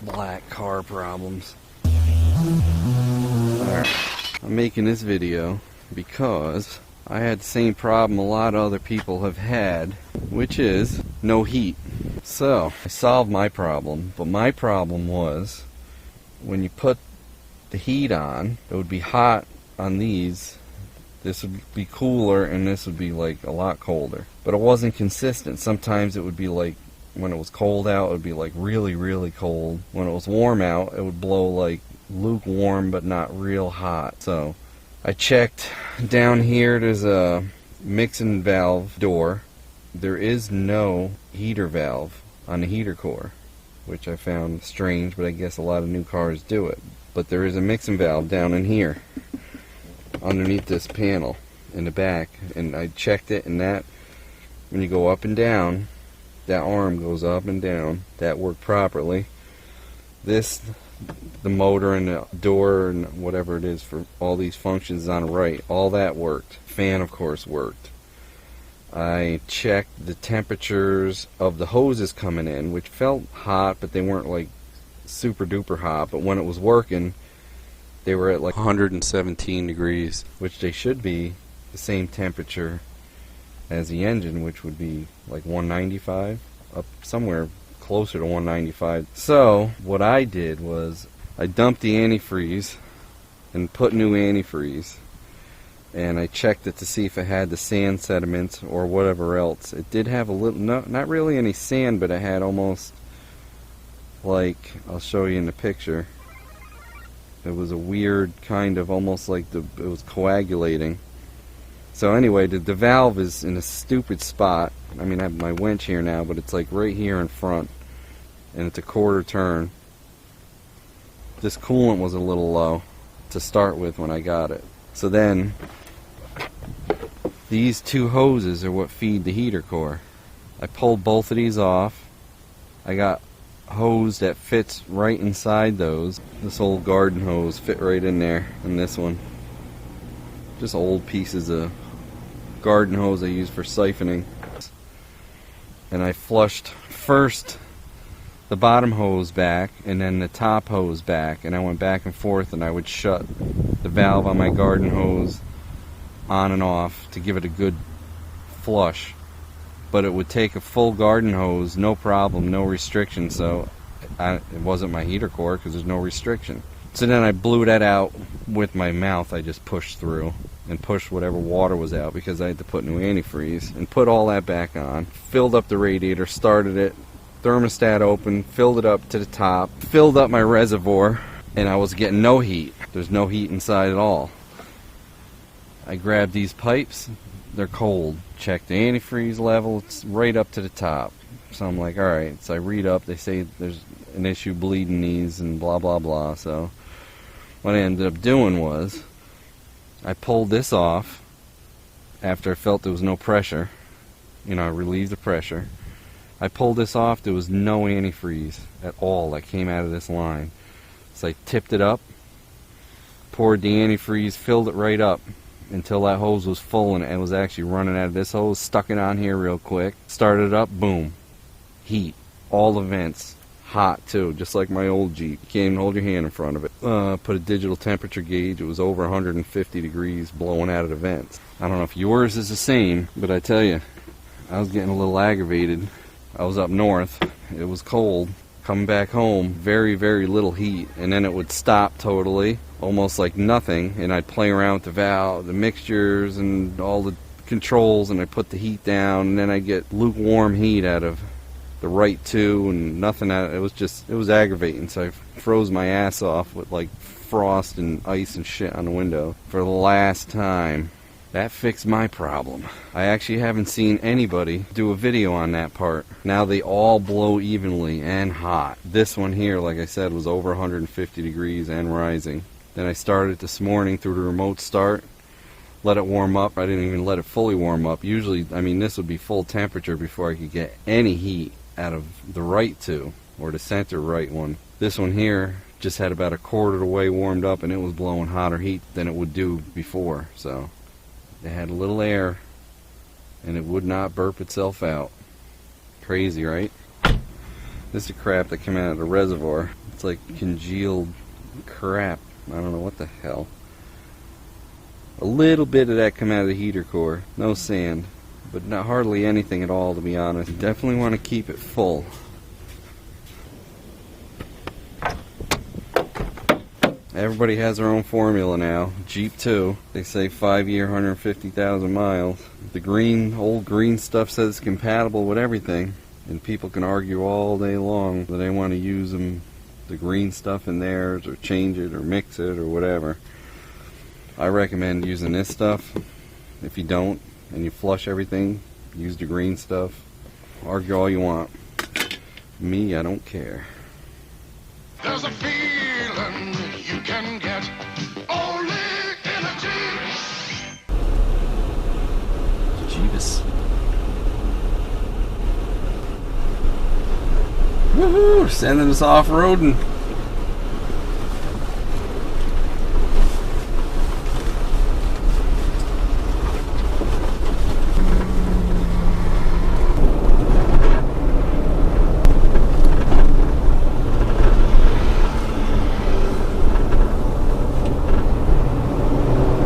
black car problems. Alright, I'm making this video because I had the same problem a lot of other people have had, which is no heat. So, I solved my problem, but my problem was when you put the heat on, it would be hot on these. This would be cooler and this would be like a lot colder. But it wasn't consistent. Sometimes it would be like, when it was cold out, it would be like really, really cold. When it was warm out, it would blow like lukewarm but not real hot. So I checked down here. There's a mixing valve door. There is no heater valve on the heater core, which I found strange, but I guess a lot of new cars do it. But there is a mixing valve down in here underneath this panel in the back, and I checked it, and that when you go up and down, that arm goes up and down. That worked properly. This, the motor and the door and whatever it is for all these functions on the right, all that worked. Fan, of course, worked. I checked the temperatures of the hoses coming in, which felt hot, but they weren't like super duper hot. But when it was working, they were at like 117 degrees, which they should be the same temperature as the engine, which would be like 195, up somewhere closer to 195. So what I did was I dumped the antifreeze and put new antifreeze, and I checked it to see if it had the sand sediments or whatever else. It did have a little, not really any sand, but it had almost like, I'll show you in the picture. It was a weird kind of, almost like it was coagulating. So anyway, the valve is in a stupid spot. I mean, I have my winch here now, but it's like right here in front, and it's a quarter turn. This coolant was a little low to start with when I got it. So then, these two hoses are what feed the heater core. I pulled both of these off. I got hose that fits right inside those. This old garden hose fit right in there, and this one. Just old pieces of garden hose I use for siphoning. And I flushed first the bottom hose back and then the top hose back, and I went back and forth, and I would shut the valve on my garden hose on and off to give it a good flush. But it would take a full garden hose, no problem, no restriction. So it wasn't my heater core because there's no restriction. So then I blew that out with my mouth. I just pushed through and pushed whatever water was out because I had to put new antifreeze, and put all that back on. Filled up the radiator, started it, thermostat open, filled it up to the top, filled up my reservoir, and I was getting no heat. There's no heat inside at all. I grabbed these pipes. They're cold. Check the antifreeze level, it's right up to the top. So I'm like, alright. So I read up, they say there's an issue bleeding these and blah blah blah. So what I ended up doing was I pulled this off after I felt there was no pressure. You know, I relieved the pressure. I pulled this off, there was no antifreeze at all that came out of this line. So I tipped it up, poured the antifreeze, filled it right up until that hose was full, and it was actually running out of this hose. Stuck it on here real quick, started it up, boom, heat, all the vents, hot too, just like my old Jeep. You can't even hold your hand in front of it. Put a digital temperature gauge, it was over 150 degrees blowing out of the vents. I don't know if yours is the same, but I tell you, I was getting a little aggravated. I was up north, it was cold. Coming back home, very, very little heat, and then it would stop totally, almost like nothing, and I'd play around with the valve, the mixtures, and all the controls, and I'd put the heat down, and then I'd get lukewarm heat out of the right two, and nothing out. It was aggravating, so I froze my ass off with like frost and ice and shit on the window for the last time. That fixed my problem. I actually haven't seen anybody do a video on that part. Now they all blow evenly and hot. This one here, like I said, was over 150 degrees and rising. Then I started it this morning through the remote start. Let it warm up. I didn't even let it fully warm up. Usually, I mean, this would be full temperature before I could get any heat out of the right two, or the center right one. This one here just had about a quarter of the way warmed up, and it was blowing hotter heat than it would do before. So it had a little air, and it would not burp itself out. Crazy, right? This is crap that came out of the reservoir. It's like congealed crap. I don't know what the hell. A little bit of that come out of the heater core. No sand. But not hardly anything at all, to be honest. You definitely want to keep it full. Everybody has their own formula now. Jeep too. They say 5-year, 150,000 miles. The old green stuff says it's compatible with everything. And people can argue all day long that they want to use the green stuff in theirs, or change it, or mix it, or whatever. I recommend using this stuff. If you don't, and you flush everything, use the green stuff. Argue all you want. Me, I don't care. There's a feeling you can get only in a Jeep. Jeebus. Woohoo! Sending us off-roading.